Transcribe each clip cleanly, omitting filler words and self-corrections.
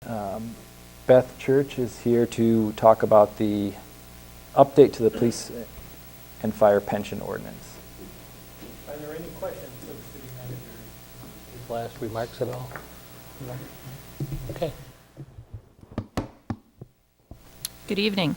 Beth Church is here to talk about the update to the police and fire pension ordinance. Are there any questions for the city manager? His last remarks at all? No? Okay. Good evening.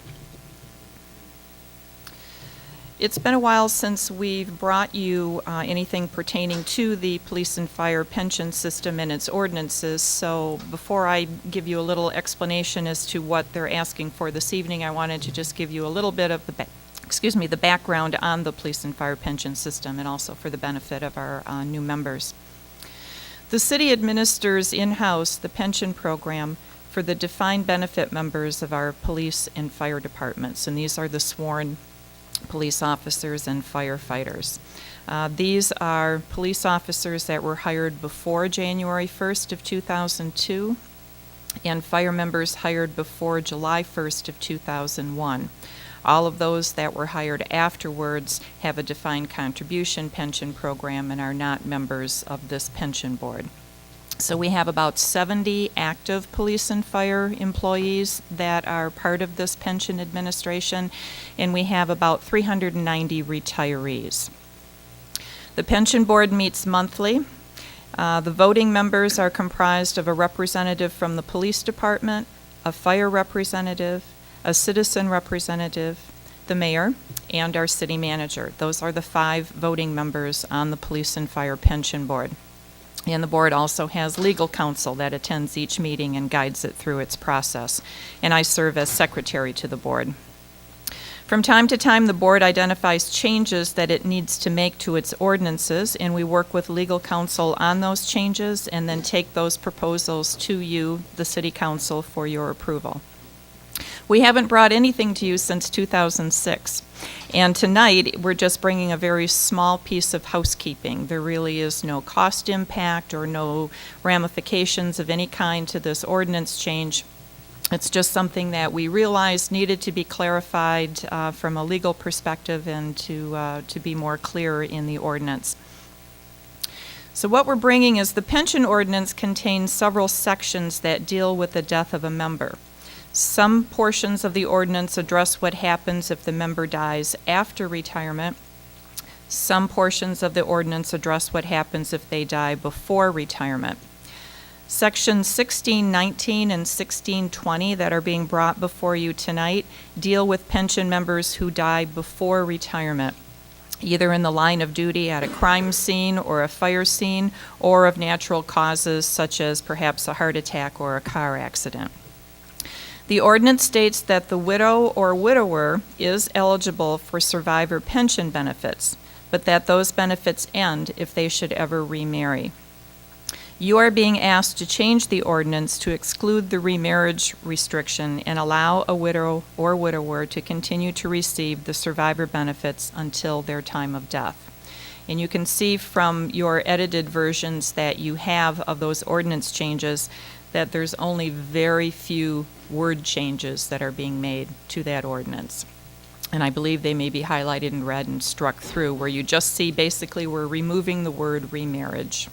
It's been a while since we've brought you anything pertaining to the police and fire pension system and its ordinances, so before I give you a little explanation as to what they're asking for this evening, I wanted to just give you a little bit of the background on the police and fire pension system, and also for the benefit of our new members. The city administers in-house the pension program for the defined benefit members of our police and fire departments, and these are the sworn police officers and firefighters. These are police officers that were hired before January 1st of 2002 and fire members hired before July 1st of 2001. All of those that were hired afterwards have a defined contribution pension program and are not members of this pension board. So we have about 70 active police and fire employees that are part of this pension administration, and we have about 390 retirees. The pension board meets monthly. The voting members are comprised of a representative from the police department, a fire representative, a citizen representative, the mayor, and our city manager. Those are the 5 voting members on the police and fire pension board. And the board also has legal counsel that attends each meeting and guides it through its process. And I serve as secretary to the board. From time to time, the board identifies changes that it needs to make to its ordinances, and we work with legal counsel on those changes and then take those proposals to you, the city council, for your approval. We haven't brought anything to you since 2006, and tonight we're just bringing a very small piece of housekeeping. There really is no cost impact or no ramifications of any kind to this ordinance change. It's just something that we realized needed to be clarified from a legal perspective and to be more clear in the ordinance. So what we're bringing is the pension ordinance contains several sections that deal with the death of a member. Some portions of the ordinance address what happens if the member dies after retirement. Some portions of the ordinance address what happens if they die before retirement. Sections 1619 and 1620 that are being brought before you tonight deal with pension members who die before retirement, either in the line of duty at a crime scene or a fire scene, or of natural causes such as perhaps a heart attack or a car accident. The ordinance states that the widow or widower is eligible for survivor pension benefits, but that those benefits end if they should ever remarry. You are being asked to change the ordinance to exclude the remarriage restriction and allow a widow or widower to continue to receive the survivor benefits until their time of death. And you can see from your edited versions that you have of those ordinance changes that there's only very few word changes that are being made to that ordinance. And I believe they may be highlighted in red and struck through, where you just see basically we're removing the word remarriage.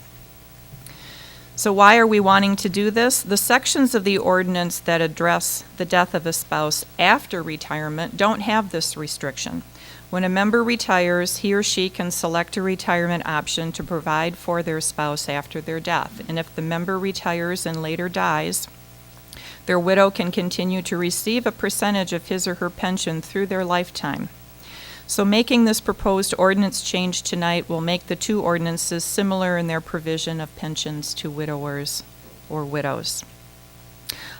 So why are we wanting to do this? The sections of the ordinance that address the death of a spouse after retirement don't have this restriction. When a member retires, he or she can select a retirement option to provide for their spouse after their death. And if the member retires and later dies, their widow can continue to receive a percentage of his or her pension through their lifetime. So making this proposed ordinance change tonight will make the 2 ordinances similar in their provision of pensions to widowers or widows.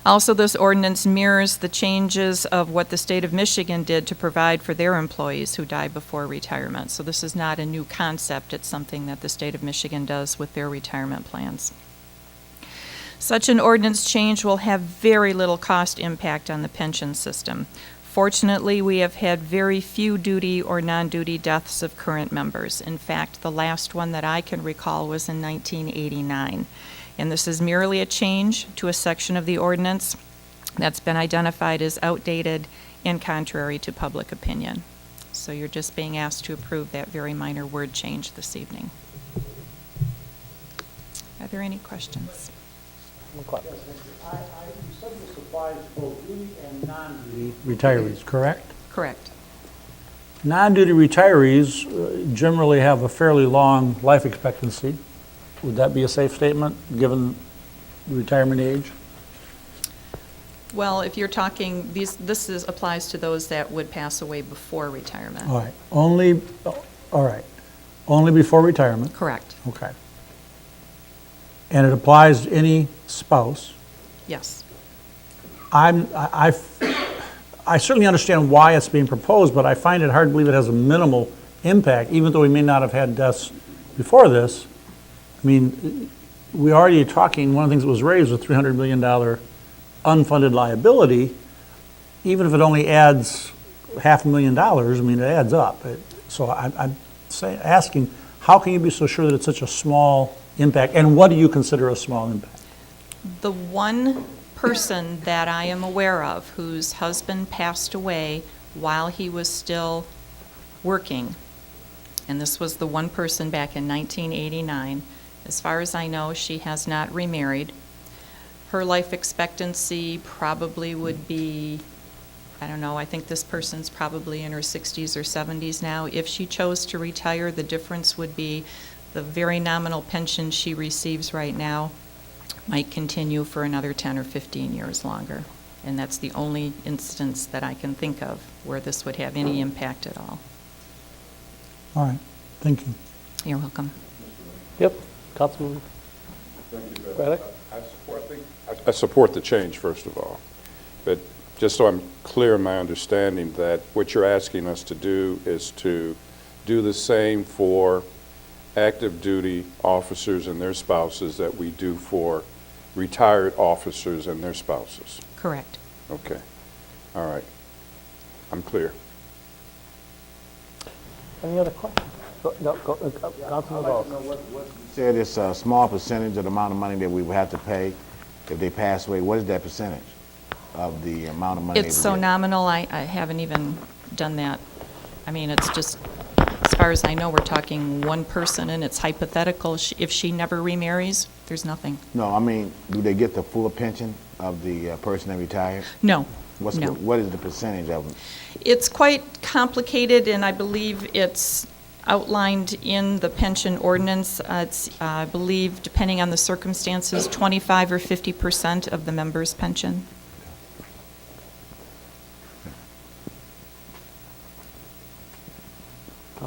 Also, this ordinance mirrors the changes of what the state of Michigan did to provide for their employees who die before retirement. So this is not a new concept. It's something that the state of Michigan does with their retirement plans. Such an ordinance change will have very little cost impact on the pension system. Fortunately, we have had very few duty or non-duty deaths of current members. In fact, the last one that I can recall was in 1989. And this is merely a change to a section of the ordinance that's been identified as outdated and contrary to public opinion. So you're just being asked to approve that very minor word change this evening. Are there any questions? Any questions? I applies to both duty and non-duty retirees, correct? Correct. Non-duty retirees generally have a fairly long life expectancy. Would that be a safe statement, given the retirement age? Well, if you're talking, applies to those that would pass away before retirement. All right, only before retirement, Correct, okay. And it applies to any spouse. yes. I certainly understand why it's being proposed, but I find it hard to believe it has a minimal impact, even though we may not have had deaths before this. I mean, we already are talking, one of the things that was raised was $300 million unfunded liability. Even if it only adds $500,000, I mean, it adds up. So I'm asking, how can you be so sure that it's such a small impact? And what do you consider a small impact? The one person that I am aware of whose husband passed away while he was still working, and this was the one person back in 1989. As far as I know, she has not remarried. Her life expectancy probably would be, I don't know, I think this person's probably in her 60s or 70s now. If she chose to retire, the difference would be the very nominal pension she receives right now might continue for another 10 or 15 years longer. And that's the only instance that I can think of where this would have any impact at all. All right, thank you. You're welcome. Yep, Councilman Braddock? I support the change, first of all. But just so I'm clear in my understanding, that what you're asking us to do is to do the same for active duty officers and their spouses that we do for retired officers and their spouses. Correct. Okay. All right. I'm clear. Any other questions? Councilman Bowles. Said it's a small percentage of the amount of money that we would have to pay if they pass away. What is that percentage of the amount of money? It's so nominal, I haven't even done that. I mean, it's just, as far as I know, we're talking one person, and it's hypothetical. If she never remarries, there's nothing. No, I mean, do they get the full pension of the person that retired? No, No. What is the percentage of them? It's quite complicated, and I believe it's outlined in the pension ordinance. It's, I believe, depending on the circumstances, 25 or 50% of the member's pension.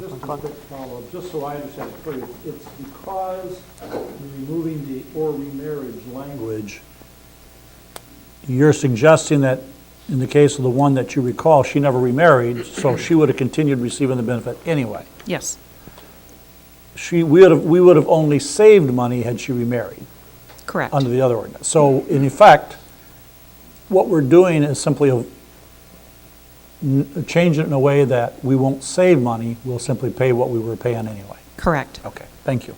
Just a quick follow-up, just so I understand it clearly, it's because you're removing the or remarriage language, you're suggesting that in the case of the one that you recall, she never remarried, so she would have continued receiving the benefit anyway. Yes, We would have only saved money had she remarried correct. under the other ordinance. So in effect, what we're doing is simply changing it in a way that we won't save money, we'll simply pay what we were paying anyway. Correct. Okay, thank you.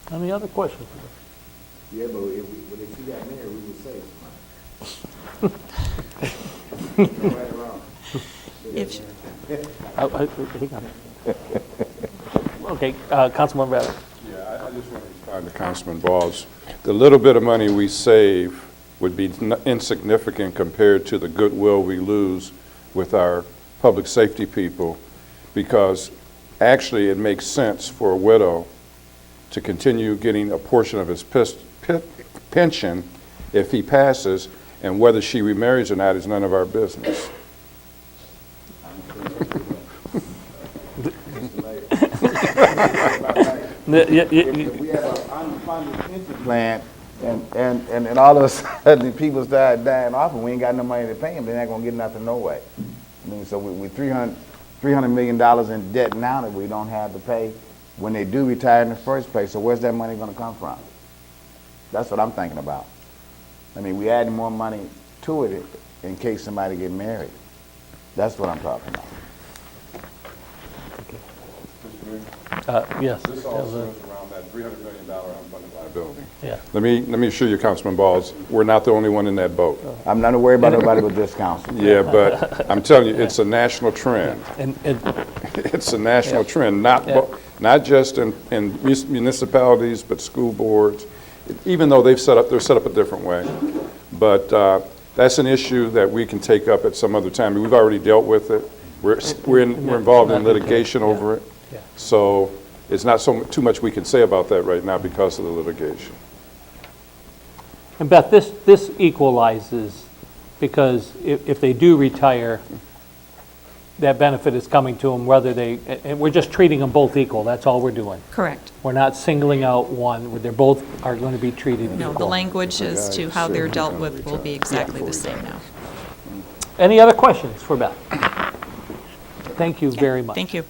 Any other questions? Yeah, but if she got married, we would save some money. Right or wrong? If, He got it. Okay, Councilman Braddock. Yeah, I just want to respond to Councilman Bowles. The little bit of money we save would be insignificant compared to the goodwill we lose with our public safety people, because actually it makes sense for a widow to continue getting a portion of his pension if he passes, and whether she remarries or not is none of our business. If we have an unfunded pension plan, and all of a sudden people start dying off and we ain't got no money to pay them, they're not gonna get nothing no way. I mean, so we're $300 million in debt now that we don't have to pay when they do retire in the first place. So where's that money gonna come from? That's what I'm thinking about. I mean, we adding more money to it in case somebody get married. That's what I'm talking about. Yes. This all centers around that $300 million unfunded liability. Yeah. Let me assure you, Councilman Bowles, we're not the only one in that boat. I'm not worried about nobody but this council. Yeah, but I'm telling you, it's a national trend. And It's a national trend, not just in municipalities, but school boards, even though they're set up a different way. But that's an issue that we can take up at some other time. We've already dealt with it. We're involved in litigation over it. Yeah. So it's not too much we can say about that right now because of the litigation. And Beth, this equalizes, because if they do retire, that benefit is coming to them whether they, and we're just treating them both equal, that's all we're doing. Correct. We're not singling out one, they're both are going to be treated equal. No, the language as to how they're dealt with will be exactly the same now. Any other questions for Beth? Thank you very much. Thank you.